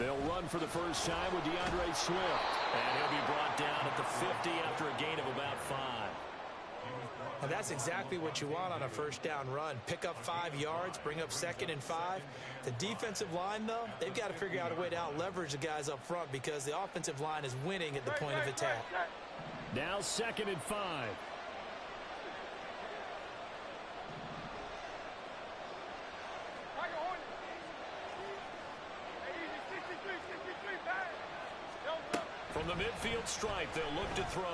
They'll run for the first time with DeAndre Swift. And he'll be brought down at the 50 after a gain of about 5. And that's exactly what you want on a first down run. Pick up 5 yards, bring up 2nd and 5. The defensive line, though, they've got to figure out a way to out-leverage the guys up front because the offensive line is winning at the point of attack. Now 2nd and 5. From the midfield stripe, they'll look to throw.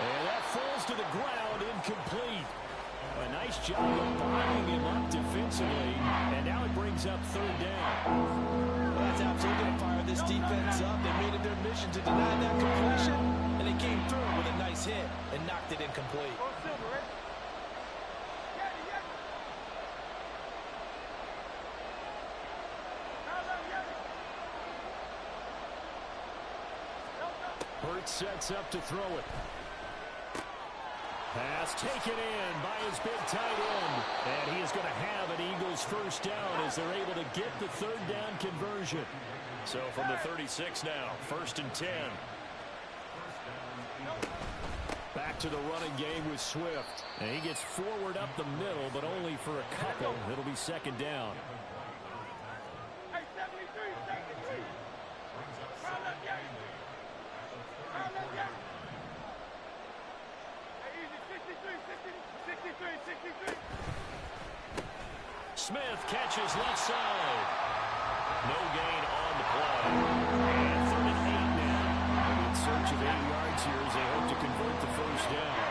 And that falls to the ground, incomplete. A nice job of binding him up defensively, and now it brings up 3rd down. Well, that's absolutely going to fire this defense up. They made it their mission to deny that completion, and they came through with a nice hit and knocked it incomplete. Hurts sets up to throw it. Pass taken in by his big tight end. And he is going to have an Eagles first down as they're able to get the 3rd down conversion. So from the 36 now, 1st and 10. Back to the running game with Swift. And he gets forward up the middle, but only for a couple. It'll be 2nd down. Smith catches left side. No gain on the play. And 3rd and 8 now. In search of 8 yards here as they hope to convert the first down.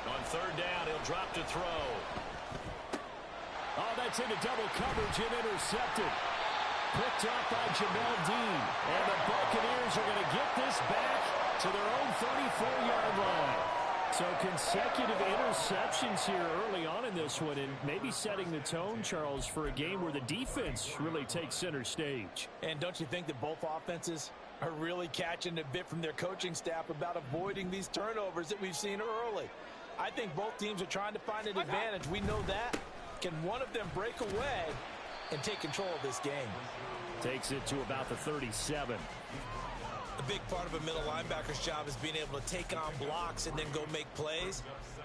On 3rd down, he'll drop to throw. Oh, that's into double coverage and intercepted. Picked up by Jamel Dean. And the Buccaneers are going to get this back to their own 34-yard line. So consecutive interceptions here early on in this one, and maybe setting the tone, Charles, for a game where the defense really takes center stage. And don't you think that both offenses are really catching a bit from their coaching staff about avoiding these turnovers that we've seen early? I think both teams are trying to find an advantage. We know that. Can one of them break away and take control of this game? Takes it to about the 37. A big part of a middle linebacker's job is being able to take on blocks and then go make plays.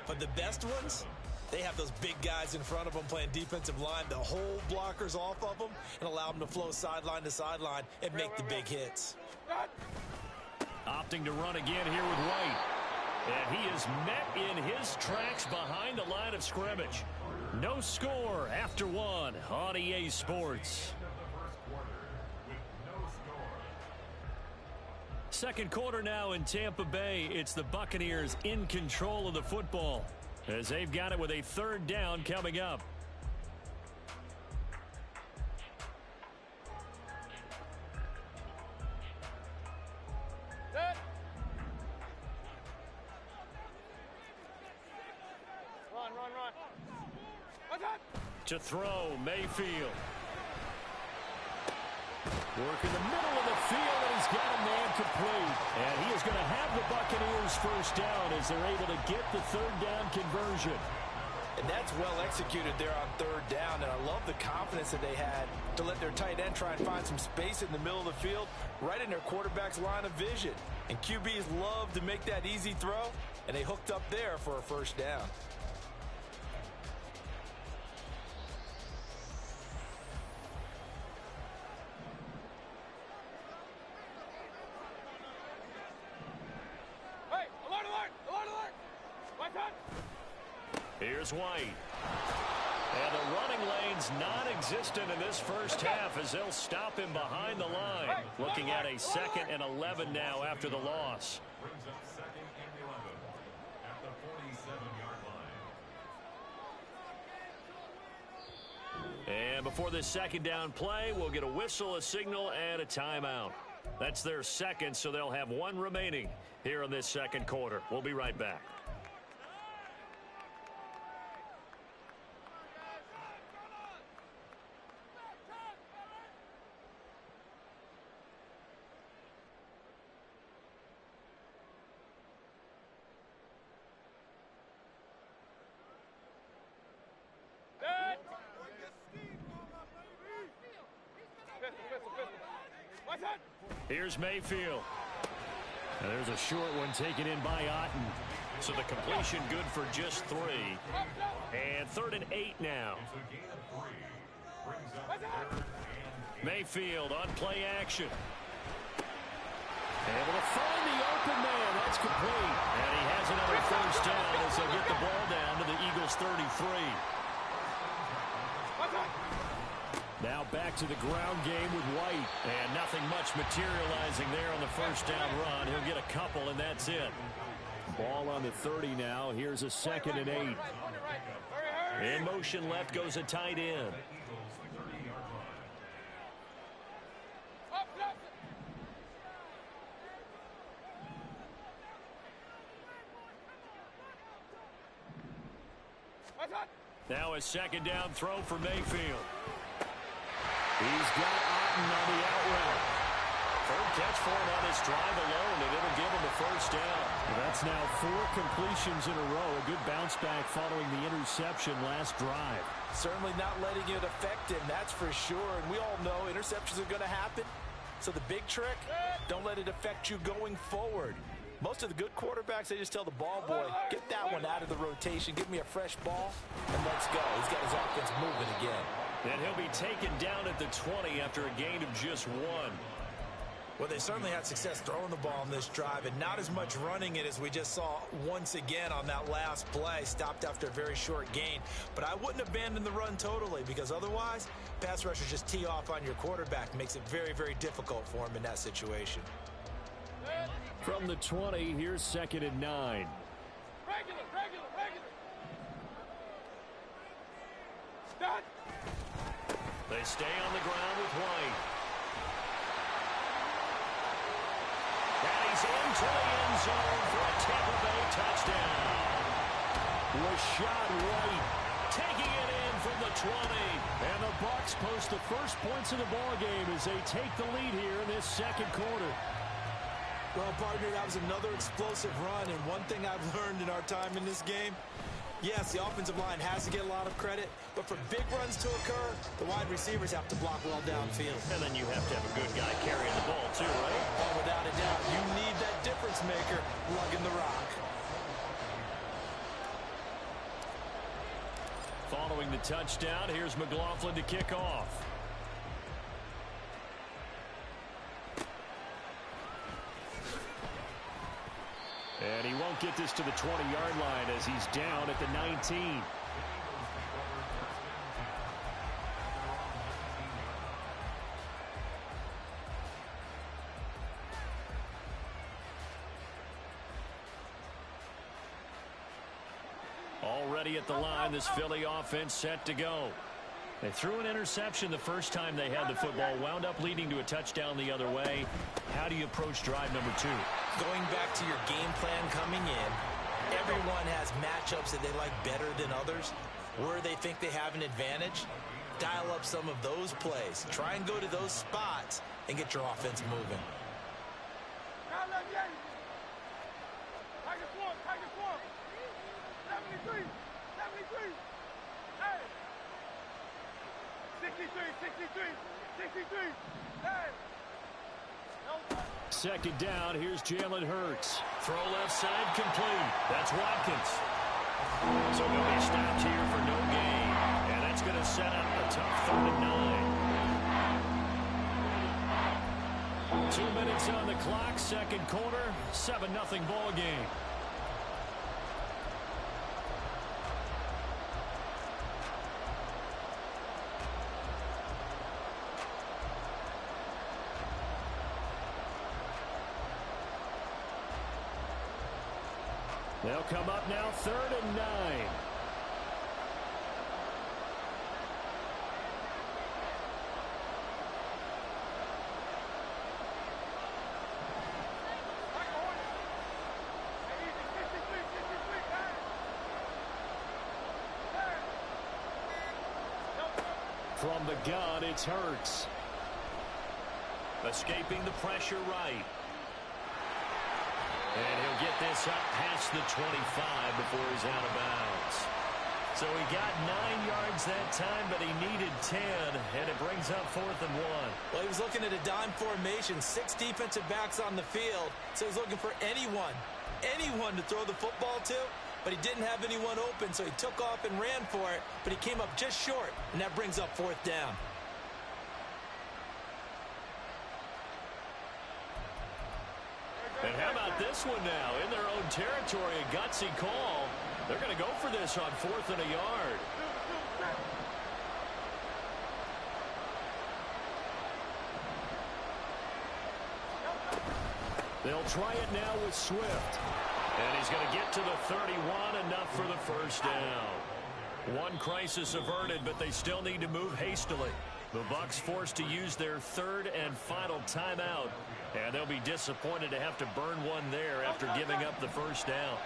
But the best ones, they have those big guys in front of them playing defensive line to hold blockers off of them and allow them to flow sideline to sideline and make the big hits. Opting to run again here with White. And he is met in his tracks behind the line of scrimmage. No score after 1 on EA Sports. Second quarter now in Tampa Bay. It's the Buccaneers in control of the football as they've got it with a 3rd down coming up. To throw, Mayfield. Work in the middle of the field, and he's got a man complete. And he is going to have the Buccaneers first down as they're able to get the 3rd down conversion. And that's well executed there on 3rd down, and I love the confidence that they had to let their tight end try and find some space in the middle of the field, right in their quarterback's line of vision. And QBs love to make that easy throw, and they hooked up there for a first down. Here's White. And the running lane's non-existent in this first half as they'll stop him behind the line. Looking at a 2nd and 11 now after the loss. Brings up 2nd and 11 at the 47-yard line. And before this 2nd down play, we'll get a whistle, a signal, and a timeout. That's their 2nd, so they'll have 1 remaining here in this 2nd quarter. We'll be right back. Here's Mayfield. And there's a short one taken in by Otten. So the completion good for just 3. And 3rd and 8 now. Mayfield on play action. Able to find the open man. That's complete. And he has another first down as they'll get the ball down to the Eagles' 33. Now back to the ground game with White. And nothing much materializing there on the first down run. He'll get a couple, and that's it. Ball on the 30 now. Here's a 2nd and 8. In motion left goes a tight end. Now a 2nd down throw for Mayfield. He's got Otten on the out route. 3rd catch for him on this drive alone, and it'll give him a first down. That's now 4 completions in a row. A good bounce back following the interception last drive. Certainly not letting it affect him, that's for sure. And we all know interceptions are going to happen. So the big trick, don't let it affect you going forward. Most of the good quarterbacks, they just tell the ball boy, get that one out of the rotation, give me a fresh ball, and let's go. He's got his offense moving again. And he'll be taken down at the 20 after a gain of just 1. Well, they certainly had success throwing the ball on this drive, and not as much running it as we just saw once again on that last play. Stopped after a very short gain. But I wouldn't abandon the run totally, because otherwise, pass rushers just tee off on your quarterback. Makes it very, very difficult for him in that situation. From the 20, here's 2nd and 9. Regular. Done. They stay on the ground with White. And he's into the end zone for a Tampa Bay touchdown. Rashad White taking it in from the 20. And the Bucs post the first points of the ball game as they take the lead here in this 2nd quarter. Well, partner, that was another explosive run, and one thing I've learned in our time in this game, yes, the offensive line has to get a lot of credit, but for big runs to occur, the wide receivers have to block well downfield. And then you have to have a good guy carrying the ball, too, right? Oh, without a doubt, you need that difference maker lugging the rock. Following the touchdown, here's McLaughlin to kick off. And he won't get this to the 20-yard line as he's down at the 19. Already at the line, this Philly offense set to go. They threw an interception the first time they had the football, wound up leading to a touchdown the other way. How do you approach drive number 2? Going back to your game plan coming in, everyone has matchups that they like better than others. Where they think they have an advantage, dial up some of those plays. Try and go to those spots and get your offense moving. Tiger Swarm. 73. Hey. 63. Hey. 2nd down, here's Jalen Hurts. Throw left side, complete. That's Watkins. So he'll be stopped here for no gain. And that's going to set up a tough 3rd and 9. 2 minutes on the clock, 2nd quarter, 7-0 ball game. They'll come up now, 3rd and 9. From the gun, it's Hurts. Escaping the pressure right. And he'll get this up past the 25 before he's out of bounds. So he got 9 yards that time, but he needed 10, and it brings up 4th and 1. Well, he was looking at a dime formation, 6 defensive backs on the field, so he's looking for anyone to throw the football to, but he didn't have anyone open, so he took off and ran for it, but he came up just short, and that brings up 4th down. And how about this one now? In their own territory, a gutsy call. They're going to go for this on 4th and a yard. They'll try it now with Swift. And he's going to get to the 31, enough for the first down. One crisis averted, but they still need to move hastily. The Bucs forced to use their 3rd and final timeout, and they'll be disappointed to have to burn one there after giving up the first down.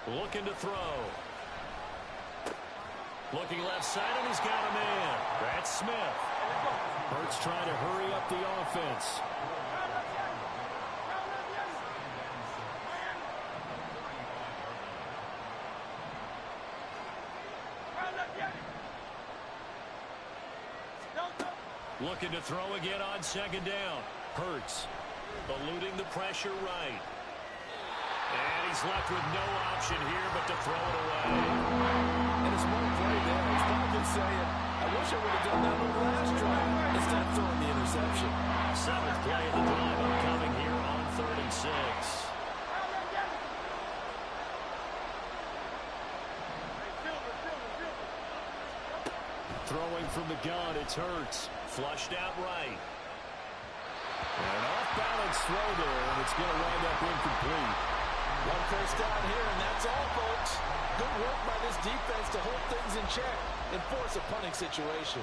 Looking to throw. Looking left side, and he's got a man. That's Smith. Hurts trying to hurry up the offense. Looking to throw again on 2nd down. Hurts eluding the pressure right. And he's left with no option here but to throw it away. And it's one play there. He's probably saying, I wish I would have done that on the last drive instead of throwing the interception. 7th play of the drive upcoming here on 3rd and 6. Throwing from the gun, it's Hurts. Flushed out right. And an off-balance throw there, and it's going to wind up incomplete. One first down here, and that's all, folks. Good work by this defense to hold things in check and force a punting situation.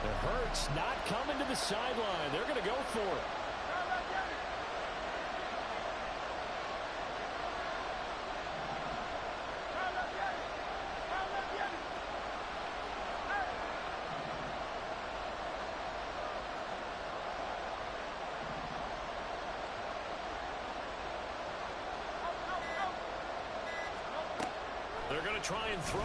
The Hurts not coming to the sideline. They're going to go for it. They're going to try and throw.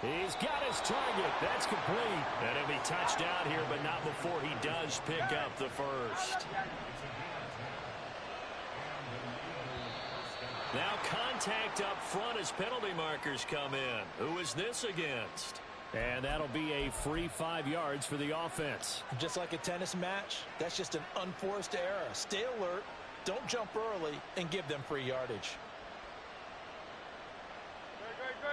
He's got his target. That's complete. And he'll be touched out here, but not before he does pick up the first. Now contact up front as penalty markers come in. Who is this against? And that'll be a free 5 yards for the offense. Just like a tennis match, that's just an unforced error. Stay alert, don't jump early, and give them free yardage.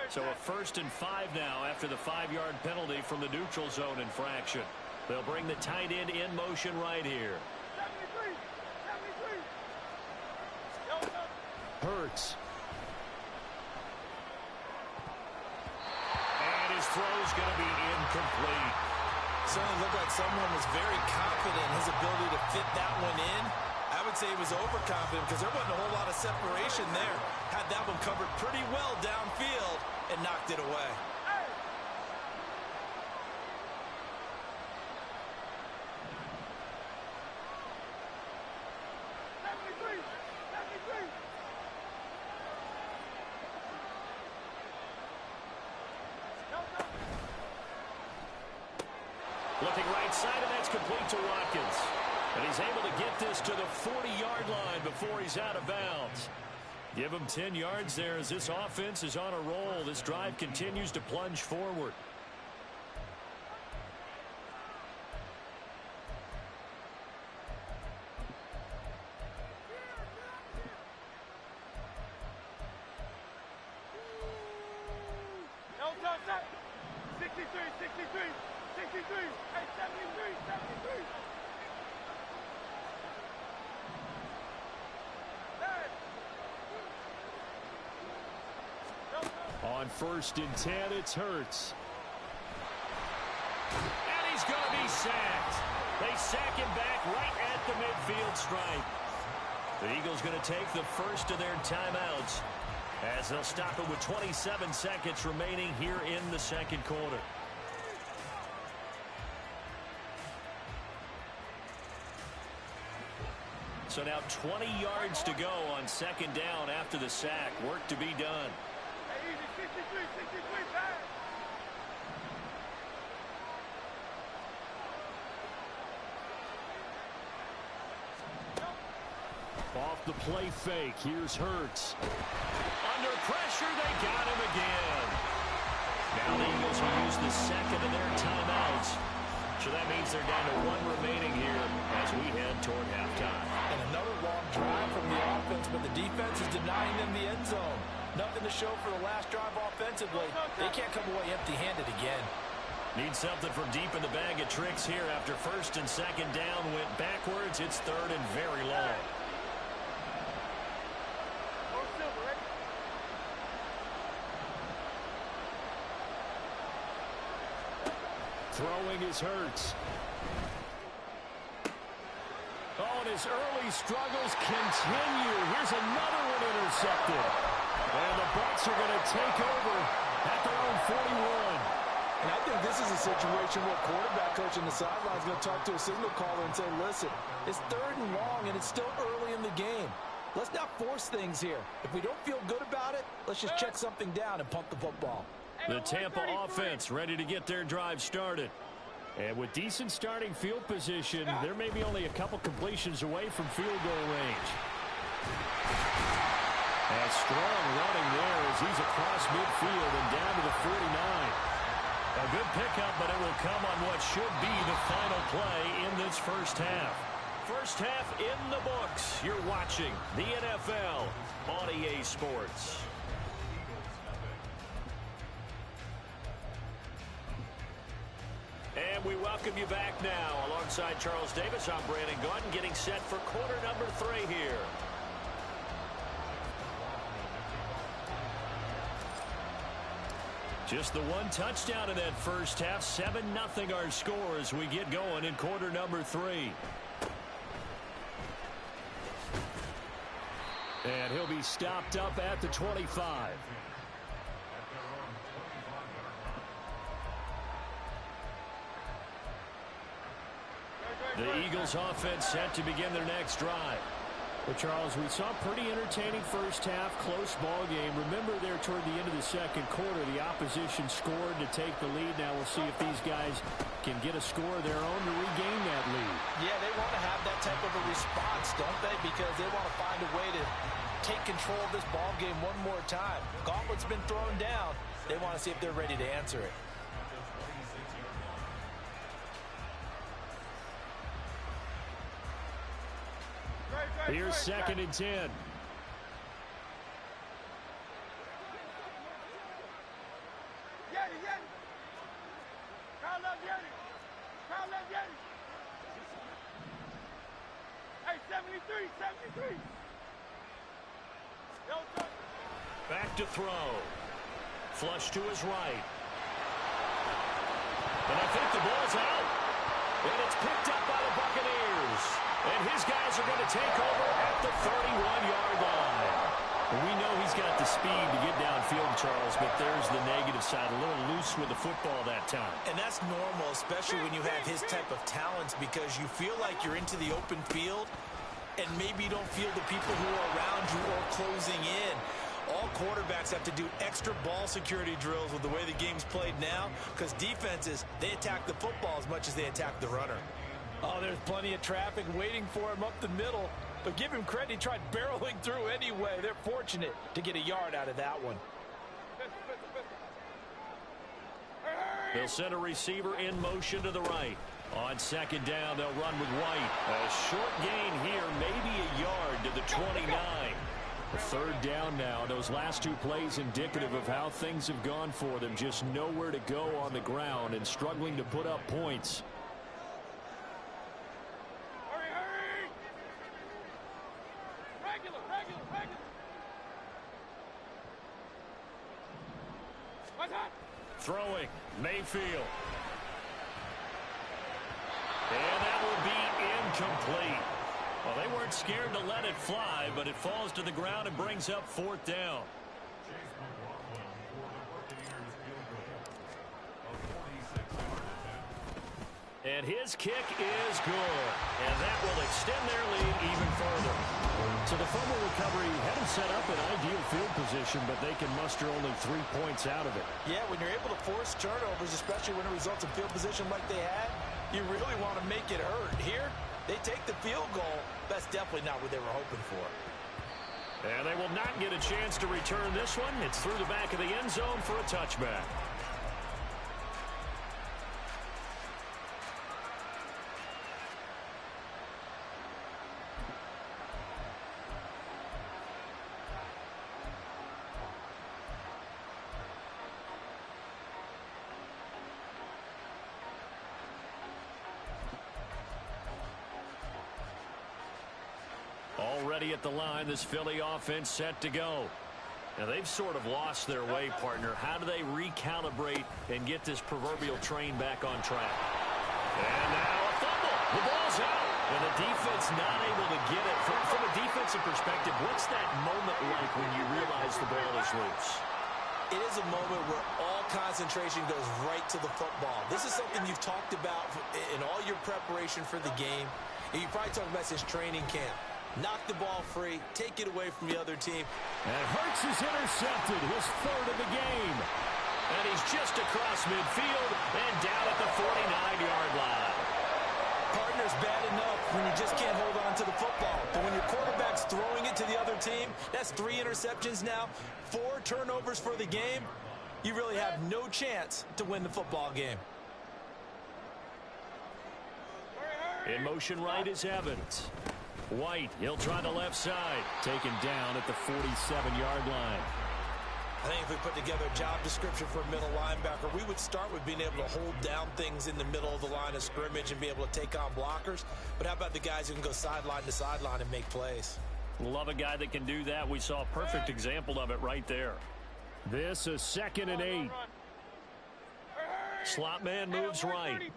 So a 1st and 5 now after the 5-yard penalty from the neutral zone infraction. They'll bring the tight end in motion right here. 73. Hurts. And his throw's going to be incomplete. Certainly looked like someone was very confident in his ability to fit that one in. I would say he was overconfident because there wasn't a whole lot of separation there. Had that one covered pretty well downfield and knocked it away. Looking right side, and that's complete to Watkins. And he's able to get this to the 40-yard line before he's out of bounds. Give him 10 yards there as this offense is on a roll. This drive continues to plunge forward. No touch that. 63, 63, 63. Hey, 73, 73. On 1st and 10, it's Hurts. And he's going to be sacked. They sack him back right at the midfield stripe. The Eagles going to take the first of their timeouts as they'll stop it with 27 seconds remaining here in the second quarter. So now 20 yards to go on 2nd down after the sack. Work to be done. Hey, easy, 63, 63, pass. Off the play fake. Here's Hurts. Under pressure, they got him again. Now the Eagles will use the second of their timeouts. So that means they're down to 1 remaining here as we head toward halftime. And another long drive from the offense, but the defense is denying them the end zone. Nothing to show for the last drive offensively. They can't come away empty-handed again. Need something from deep in the bag of tricks here after 1st and 2nd down went backwards. It's 3rd and very long. Throwing his Hurts. Oh, and his early struggles continue. Here's another one intercepted. And the Bucs are going to take over at their own 41. And I think this is a situation where quarterback coach on the sideline is going to talk to a signal caller and say, listen, it's 3rd and long and it's still early in the game. Let's not force things here. If we don't feel good about it, let's just check something down and punt the football. The Tampa offense ready to get their drive started. And with decent starting field position, there may be only a couple completions away from field goal range. And strong running there as he's across midfield and down to the 49. A good pickup, but it will come on what should be the final play in this first half. First half in the books. You're watching the NFL on EA Sports. And we welcome you back now. Alongside Charles Davis, I'm Brandon Gaudin, getting set for quarter number 3 here. Just the 1 touchdown in that first half. 7-0 our score as we get going in quarter number 3. And he'll be stopped up at the 25. The Eagles offense set to begin their next drive. Well, Charles, we saw a pretty entertaining first half, close ball game. Remember there toward the end of the second quarter, the opposition scored to take the lead. Now we'll see if these guys can get a score of their own to regain that lead. Yeah, they want to have that type of a response, don't they? Because they want to find a way to take control of this ball game one more time. Gauntlet's been thrown down. They want to see if they're ready to answer it. Here's 2nd and 10. Yeti, Yeti. Crowd love Yeti. Crowd love Yeti. Hey, 73, 73. Back to throw. Flush to his right. And I think the ball's out. And it's picked up by the Buccaneers. And his guys are going to take over at the 31-yard line. We know he's got the speed to get downfield, Charles, but there's the negative side. A little loose with the football that time. And that's normal, especially when you have his type of talents, because you feel like you're into the open field and maybe you don't feel the people who are around you or closing in. All quarterbacks have to do extra ball security drills with the way the game's played now, because defenses, they attack the football as much as they attack the runner. Oh, there's plenty of traffic waiting for him up the middle. But give him credit, he tried barreling through anyway. They're fortunate to get a yard out of that one. They'll send a receiver in motion to the right. On 2nd down, they'll run with White. A short gain here, maybe a yard to the 29. 3rd down now. Those last 2 plays indicative of how things have gone for them. Just nowhere to go on the ground and struggling to put up points. Throwing, Mayfield. And that will be incomplete. Well, they weren't scared to let it fly, but it falls to the ground and brings up 4th down. And his kick is good. And that will extend their lead even further. So the fumble recovery hadn't set up an ideal field position, but they can muster only 3 points out of it. Yeah, when you're able to force turnovers, especially when it results in field position like they had, you really want to make it hurt. Here, they take the field goal. That's definitely not what they were hoping for. And they will not get a chance to return this one. It's through the back of the end zone for a touchback. Already at the line, this Philly offense set to go. Now, they've sort of lost their way, partner. How do they recalibrate and get this proverbial train back on track? And now a fumble. The ball's out. And the defense not able to get it. From a defensive perspective, what's that moment like when you realize the ball is loose? It is a moment where all concentration goes right to the football. This is something you've talked about in all your preparation for the game. And you probably talked about since training camp. Knock the ball free, take it away from the other team. And Hurts is intercepted, his 3rd of the game. And he's just across midfield and down at the 49-yard line. Partner's bad enough when you just can't hold on to the football. But when your quarterback's throwing it to the other team, that's 3 interceptions now, 4 turnovers for the game. You really have no chance to win the football game. In motion right is Evans. White, he'll try the left side. Taken down at the 47-yard line. I think if we put together a job description for a middle linebacker, we would start with being able to hold down things in the middle of the line of scrimmage and be able to take on blockers. But how about the guys who can go sideline to sideline and make plays? Love a guy that can do that. We saw a perfect example of it right there. This is 2nd and 8. Slot man moves right.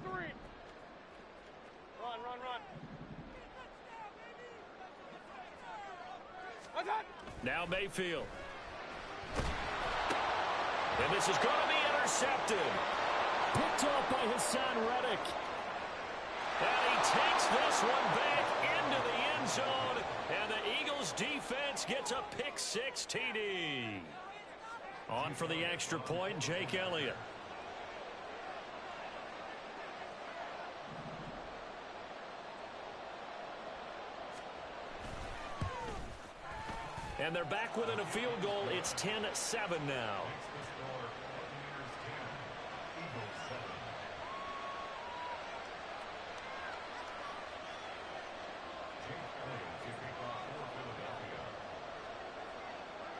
Now Mayfield. And this is going to be intercepted. Picked off by Hassan Reddick. And he takes this one back into the end zone. And the Eagles defense gets a pick-6 TD. On for the extra point, Jake Elliott. And they're back within a field goal. It's 10-7 now.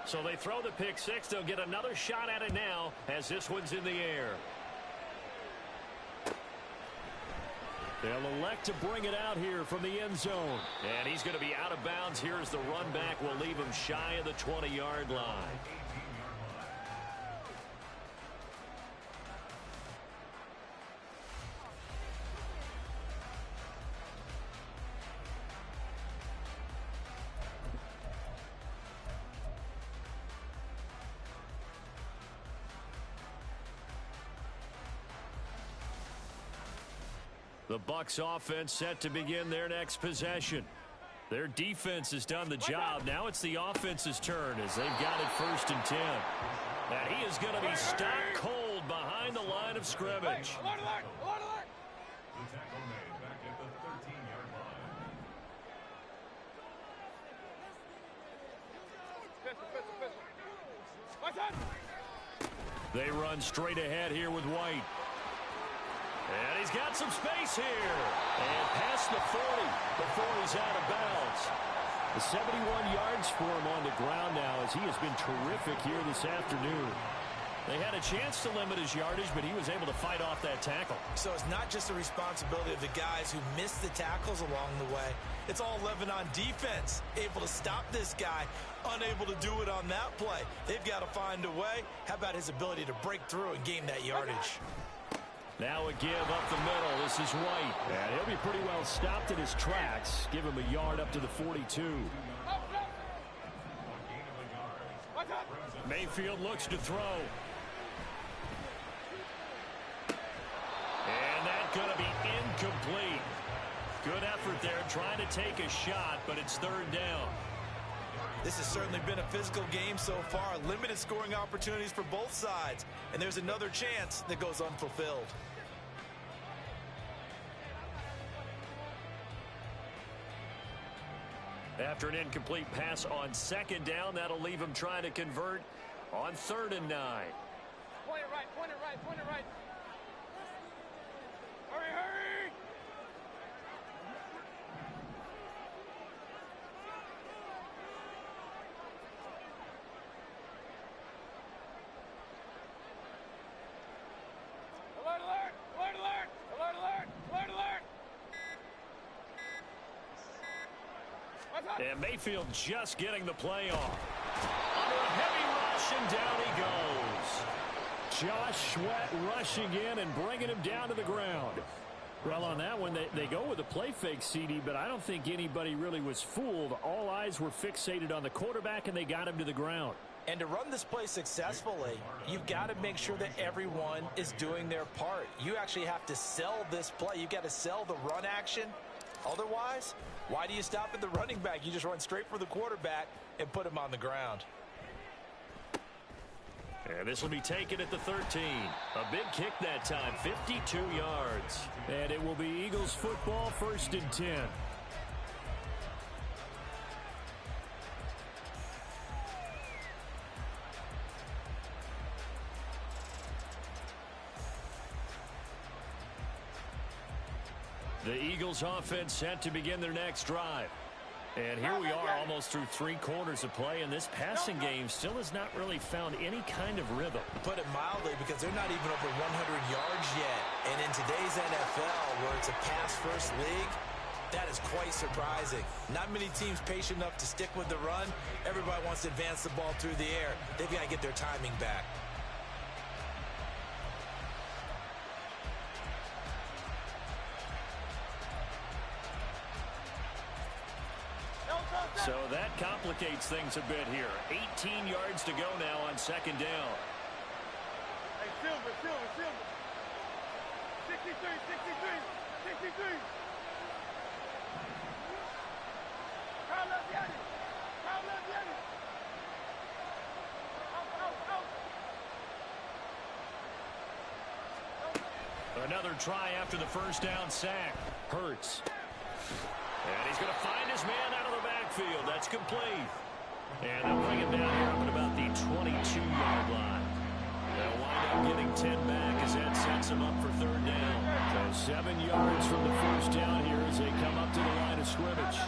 So they throw the pick-6. They'll get another shot at it now as this one's in the air. They'll elect to bring it out here from the end zone. And he's going to be out of bounds here as the run back will leave him shy of the 20-yard line. The Bucs offense set to begin their next possession. Their defense has done the job. Now it's the offense's turn as they've got it 1st and 10. And he is going to be stopped cold behind the line of scrimmage. The tackle made back at the 13-yard line. They run straight ahead here with White. And he's got some space here. And past the 40 before he's out of bounds. The 71 yards for him on the ground now as he has been terrific here this afternoon. They had a chance to limit his yardage, but he was able to fight off that tackle. So it's not just the responsibility of the guys who missed the tackles along the way. It's all living on defense. Able to stop this guy, unable to do it on that play. They've got to find a way. How about his ability to break through and gain that yardage? Now a give up the middle. This is White. And he'll be pretty well stopped in his tracks. Give him a yard up to the 42. Mayfield looks to throw. And that's going to be incomplete. Good effort there trying to take a shot, but it's third down. This has certainly been a physical game so far. Limited scoring opportunities for both sides. And there's another chance that goes unfulfilled. After an incomplete pass on second down, that'll leave him trying to convert on 3rd and 9. Point it right, point it right, point it right. Hurry, hurry! Alert, alert! Alert, alert! Alert, alert! Alert, alert! What's up? And Mayfield just getting the play off. Under a heavy rush, and down he goes. Josh Sweat rushing in and bringing him down to the ground. Well, on that one, they go with a play fake, CD, but I don't think anybody really was fooled. All eyes were fixated on the quarterback, and they got him to the ground. And to run this play successfully, you've got to make sure that everyone is doing their part. You actually have to sell this play. You've got to sell the run action. Otherwise, why do you stop at the running back? You just run straight for the quarterback and put him on the ground. And this will be taken at the 13. A big kick that time, 52 yards. And it will be Eagles football, 1st and 10. The Eagles offense set to begin their next drive. And here we are almost through 3 quarters of play, and this passing game still has not really found any kind of rhythm. Put it mildly, because they're not even over 100 yards yet. And in today's NFL, where it's a pass-first league, that is quite surprising. Not many teams patient enough to stick with the run. Everybody wants to advance the ball through the air. They've got to get their timing back. So that complicates things a bit here. 18 yards to go now on 2nd down. Hey, Silver, Silver, Silver. 63, 63, 63. Carl Leviani. Carl Leviani. Out. Another try after the 1st down sack. Hurts. And he's going to find his man out of the backfield. That's complete. And they'll bring him down here up at about the 22-yard line. They'll wind up getting 10 back as that sets him up for 3rd down. So 7 yards from the 1st down here as they come up to the line of scrimmage.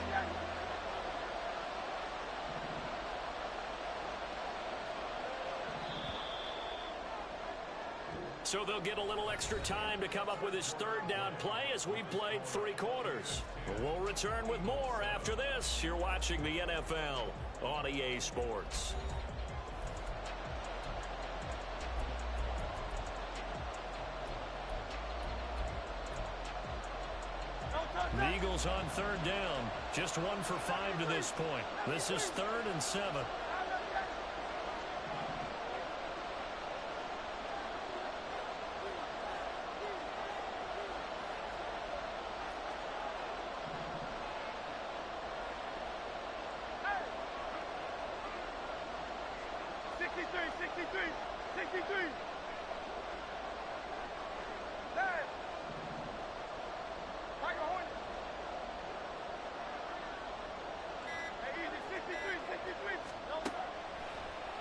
So they'll get a little extra time to come up with his 3rd down play as we've played 3 quarters. We'll return with more after this. You're watching the NFL on EA Sports. The Eagles on 3rd down. Just 1 for 5 to this point. This is 3rd and 7.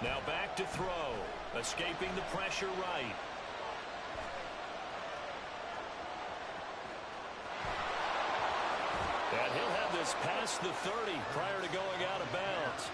Now back to throw. Escaping the pressure right. And he'll have this past the 30 prior to going out of bounds.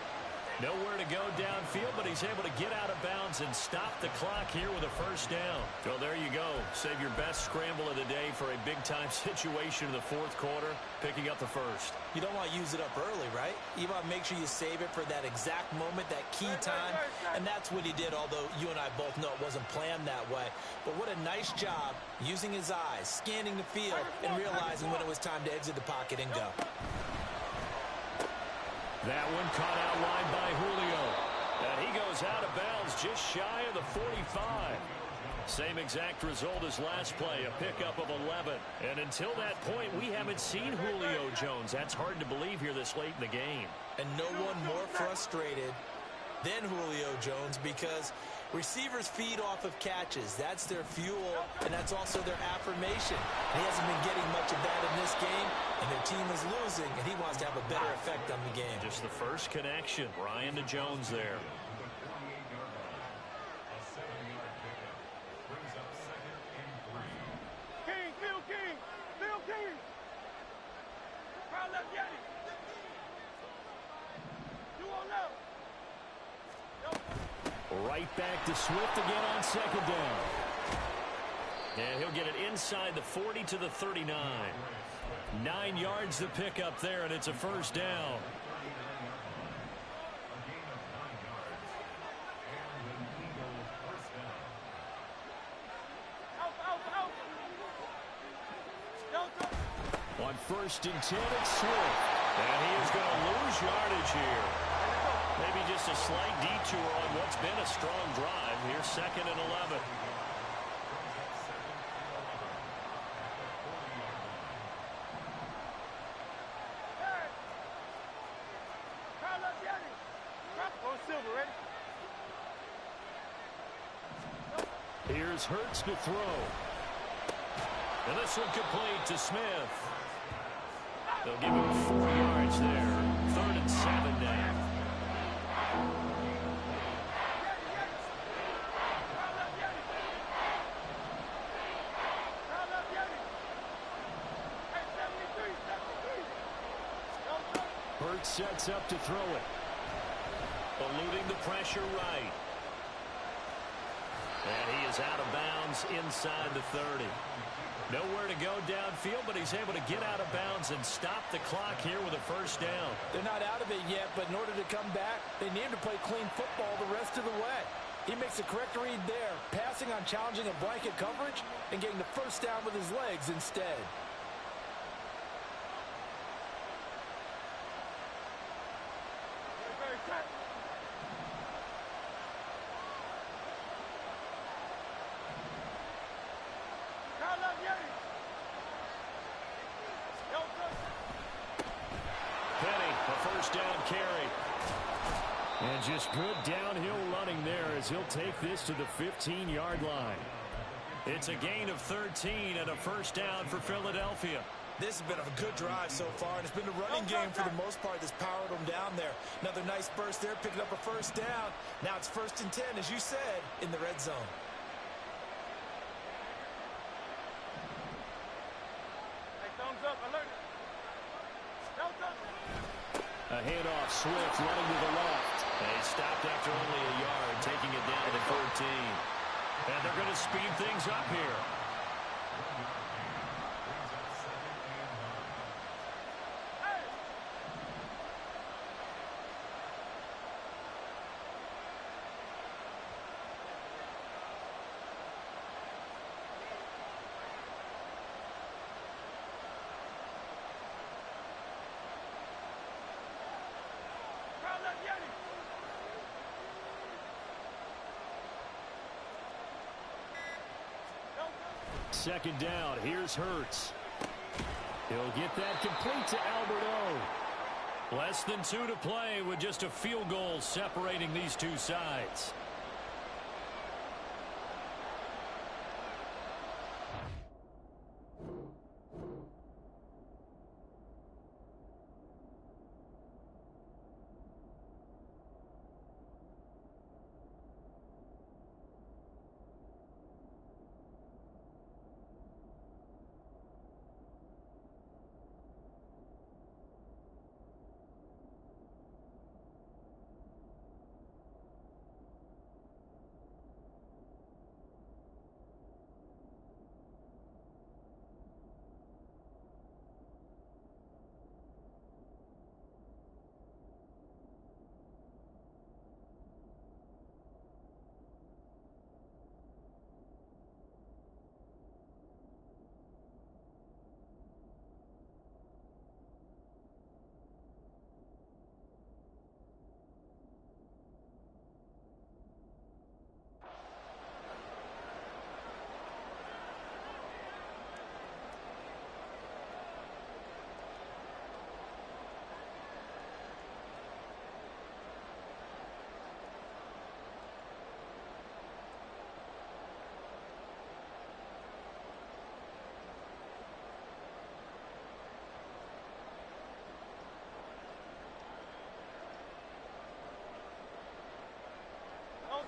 Nowhere to go field, but he's able to get out of bounds and stop the clock here with a first down. So there you go. Save your best scramble of the day for a big-time situation in the fourth quarter, picking up the first. You don't want to use it up early, right? You want to make sure you save it for that exact moment, that key time, and that's what he did, although you and I both know it wasn't planned that way. But what a nice job using his eyes, scanning the field, and realizing when it was time to exit the pocket and go. That one caught out wide by Julio. And he goes out of bounds just shy of the 45. Same exact result as last play, a pickup of 11. And until that point, we haven't seen Julio Jones. That's hard to believe here this late in the game. And no one more frustrated than Julio Jones, because receivers feed off of catches. That's their fuel, and that's also their affirmation. He hasn't been getting much of that in this game, and their team is losing, and he wants to have a better effect on the game. Just the first connection, Ryan to Jones there. King, Phil King, Phil King. Crowd left Yeti. You on left. Right back to Swift again on second down. And he'll get it inside the 40 to the 39. 9 yards to pick up there, and it's a first down. On first and 10, it's Swift. And he is going to lose yardage here. Maybe just a slight detour on what's been a strong drive. Here's second and 11. Here's Hurts to throw. And this one complete to Smith. They'll give him 4 yards there. 3rd and 7 now. Hurts sets up to throw it. Eluding the pressure right. And he is out of bounds inside the 30. Nowhere to go downfield, but he's able to get out of bounds and stop the clock here with a first down. They're not out of it yet, but in order to come back, they need to play clean football the rest of the way. He makes the correct read there, passing on challenging a blanket coverage and getting the first down with his legs instead. Down carry. And just good downhill running there as he'll take this to the 15-yard line. It's a gain of 13 and a first down for Philadelphia. This has been a good drive so far, and it's been the running game for the most part that's powered them down there. Another nice burst there, picking up a first down. Now it's 1st and 10, as you said, in the red zone. Hey, thumbs up, alert. Thumbs up. A handoff, Swift running to the left. And he stopped after only a yard, taking it down to the 14. And they're going to speed things up here. Second down. Here's Hurts. He'll get that complete to Albert O. Less than 2 to play with just a field goal separating these two sides.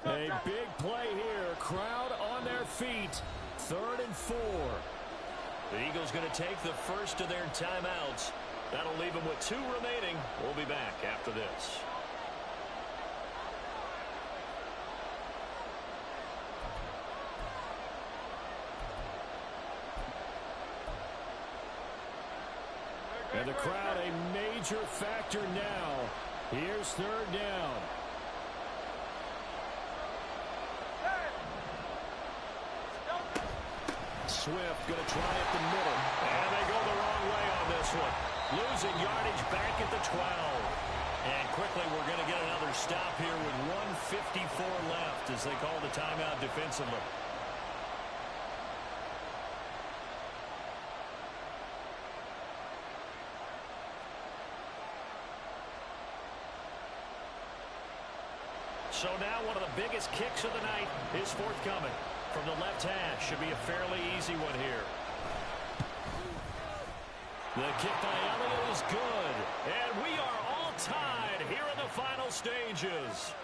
A big play here. Crowd on their feet. 3rd and 4. The Eagles going to take the first of their timeouts. That'll leave them with 2 remaining. We'll be back after this. And the crowd a major factor now. Here's 3rd down. Swift going to try at the middle. And they go the wrong way on this one. Losing yardage back at the 12. And quickly we're going to get another stop here with 1:54 left as they call the timeout defensively. So now one of the biggest kicks of the night is forthcoming. From the left hash, should be a fairly easy one here. The kick by Elliott is good. And we are all tied here in the final stages.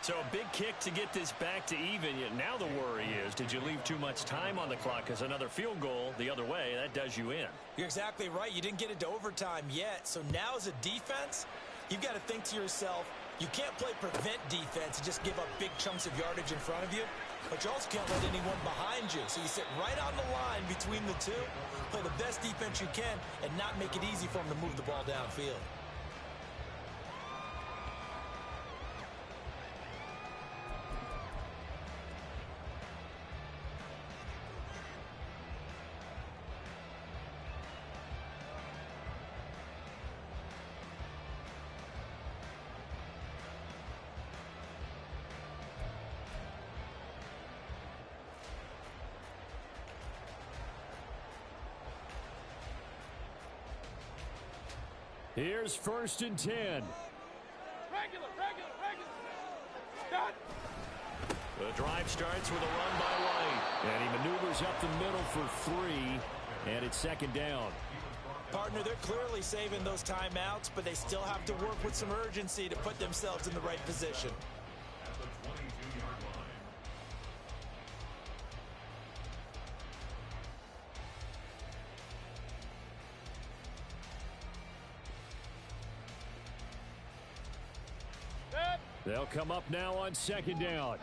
So a big kick to get this back to even. Yet now the worry is, did you leave too much time on the clock? Because another field goal the other way, that does you in. You're exactly right. You didn't get it to overtime yet. So now as a defense, you've got to think to yourself, you can't play prevent defense and just give up big chunks of yardage in front of you. But you also can't let anyone behind you. So you sit right on the line between the two, play the best defense you can, and not make it easy for them to move the ball downfield. Here's 1st and 10. Regular. Done. The drive starts with a run by White. And he maneuvers up the middle for 3. And it's 2nd down. Partner, they're clearly saving those timeouts, but they still have to work with some urgency to put themselves in the right position. They'll come up now on 2nd down.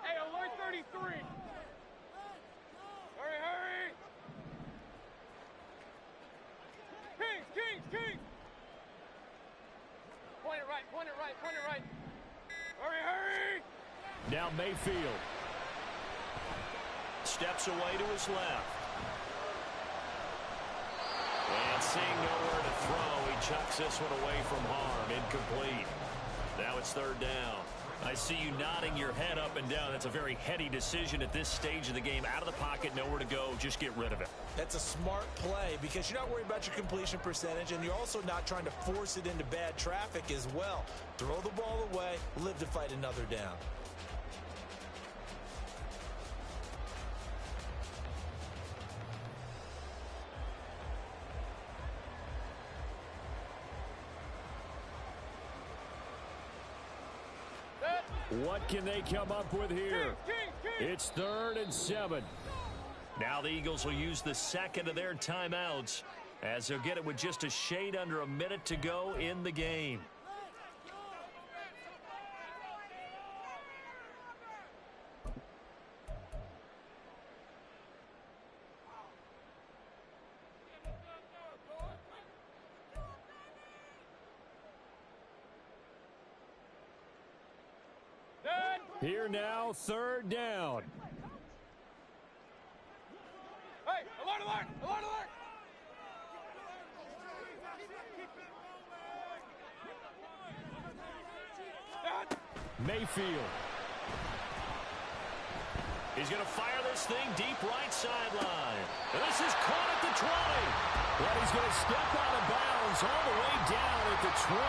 Hey, alert 33. Hurry. Kings. Point it right. Hurry. Now Mayfield. Steps away to his left. And seeing nowhere to throw, he chucks this one away from harm. Incomplete. Now it's 3rd down. I see you nodding your head up and down. That's a very heady decision at this stage of the game. Out of the pocket, nowhere to go. Just get rid of it. That's a smart play because you're not worried about your completion percentage, and you're also not trying to force it into bad traffic as well. Throw the ball away, live to fight another down. What can they come up with here? It's 3rd and 7. Now the Eagles will use the 2nd of their timeouts as they'll get it with just a shade under a minute to go in the game. Here now, 3rd down. Hey, alert. Mayfield. He's going to fire this thing deep right sideline. And this is caught at the 20. But he's going to step out of bounds all the way down at the 20.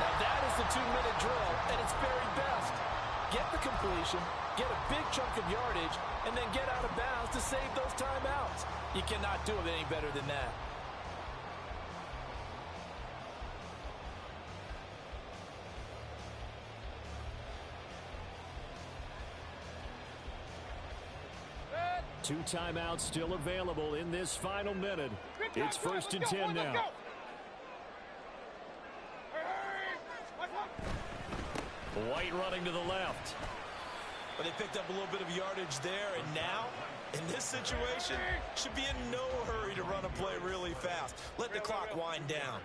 Now that is the 2-minute drill, and it's very best. Get the completion, get a big chunk of yardage, and then get out of bounds to save those timeouts. You cannot do it any better than that. Two timeouts still available in this final minute. It's 1st and 10 now. White running to the left. But they picked up a little bit of yardage there, and now, in this situation, should be in no hurry to run a play really fast. Let the clock wind down.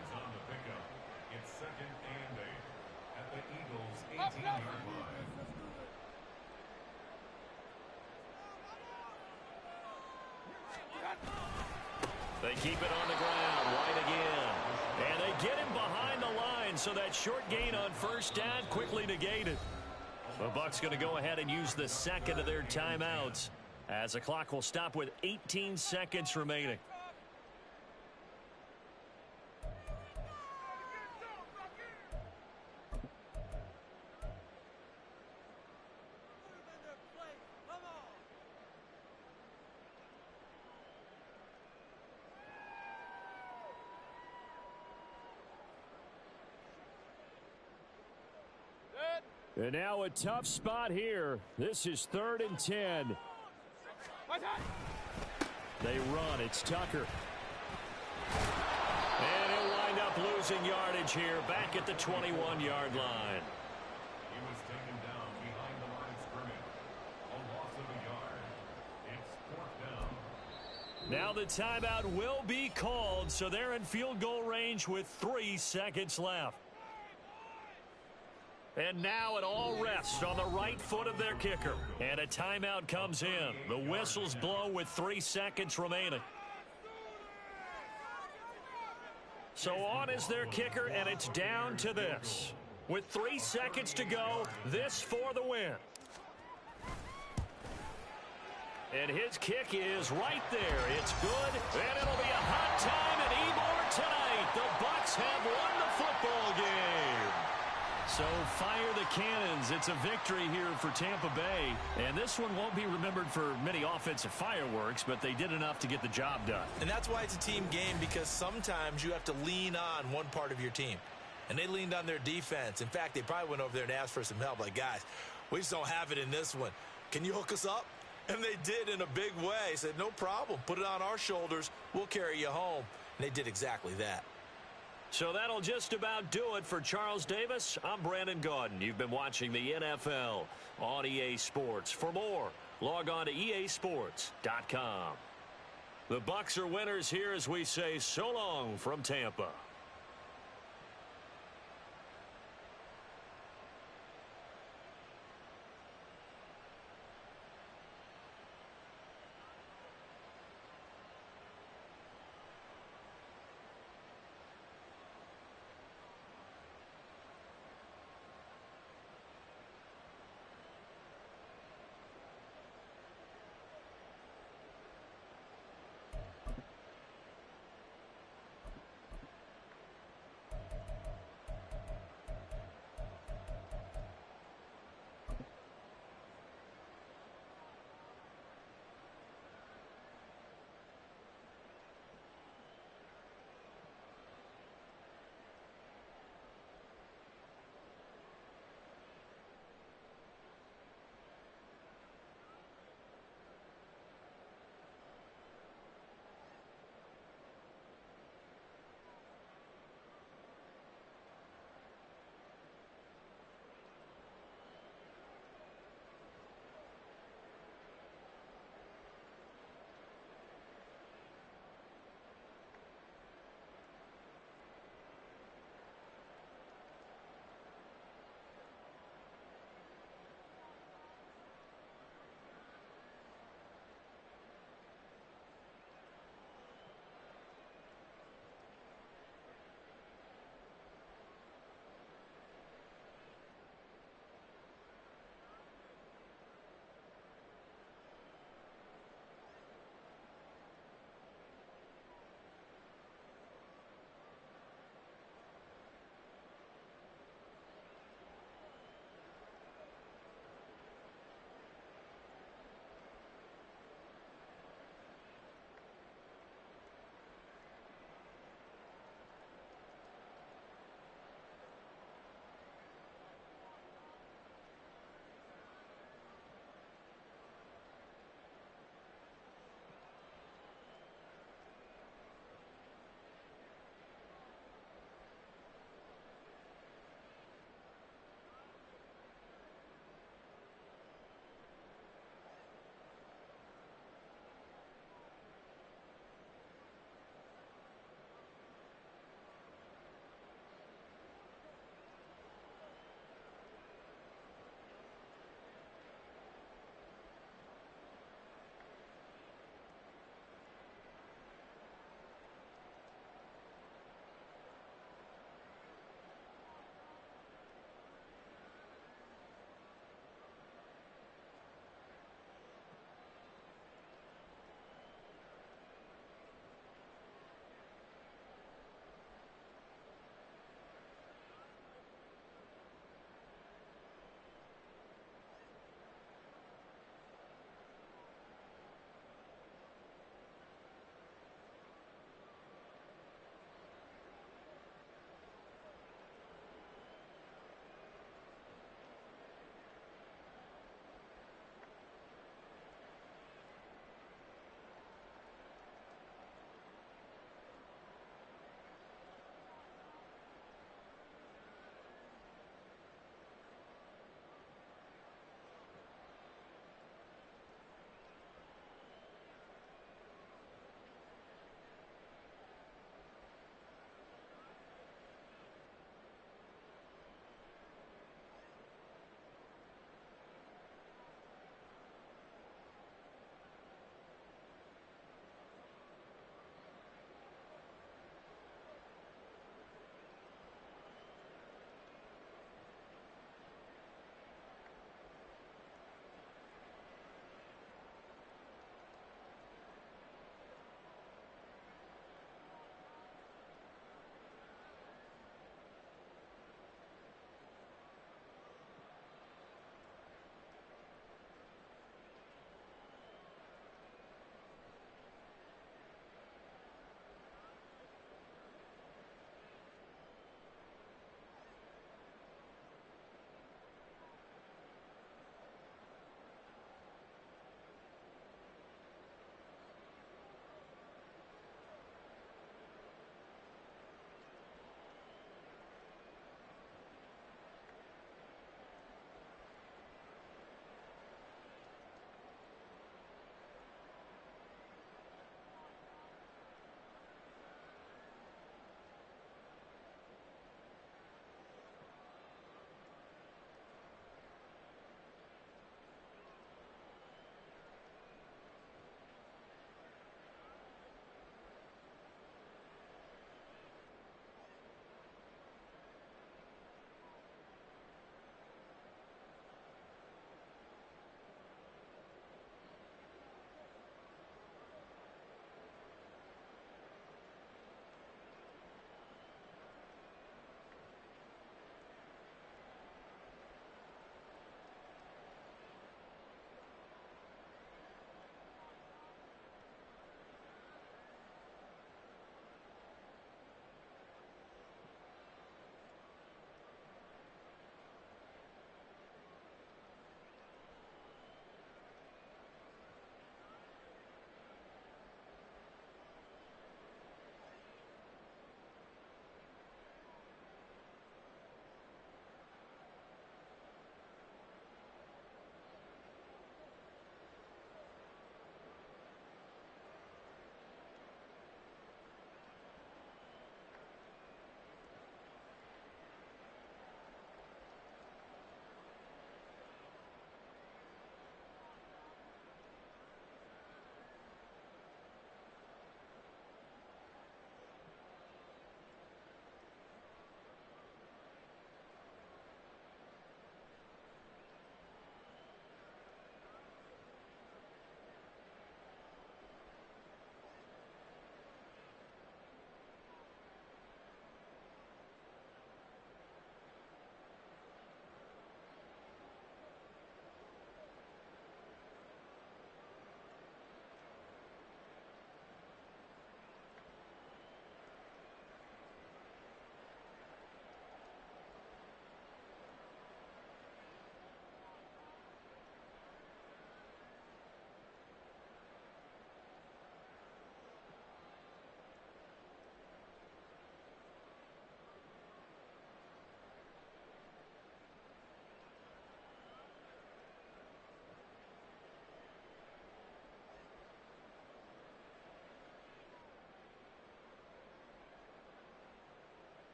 It's 2nd and 8 at the Eagles' 18-yard line. They keep it on the ground. White again. And they get him behind the line, so that short gain on 1st down quickly negated. The Bucs going to go ahead and use the second of their timeouts, as the clock will stop with 18 seconds remaining. And now a tough spot here. This is 3rd and 10. They run. It's Tucker. And he'll wind up losing yardage here back at the 21-yard line. He was taken down behind the line of scrimmage. A loss of a yard. It's 4th down. Now the timeout will be called, so they're in field goal range with 3 seconds left. And now it all rests on the right foot of their kicker. And a timeout comes in. The whistles blow with 3 seconds remaining. So on is their kicker, and it's down to this. With 3 seconds to go, this for the win. And his kick is right there. It's good, and it'll be a hot time at Ybor tonight. The Bucs have won the football game. So fire the cannons. It's a victory here for Tampa Bay. And this one won't be remembered for many offensive fireworks, but they did enough to get the job done. And that's why it's a team game, because sometimes you have to lean on one part of your team. And they leaned on their defense. In fact, they probably went over there and asked for some help. Like, guys, we just don't have it in this one. Can you hook us up? And they did in a big way. Said, no problem. Put it on our shoulders. We'll carry you home. And they did exactly that. So that'll just about do it for Charles Davis. I'm Brandon Gaudin. You've been watching the NFL on EA Sports. For more, log on to easports.com. The Bucs are winners here as we say so long from Tampa.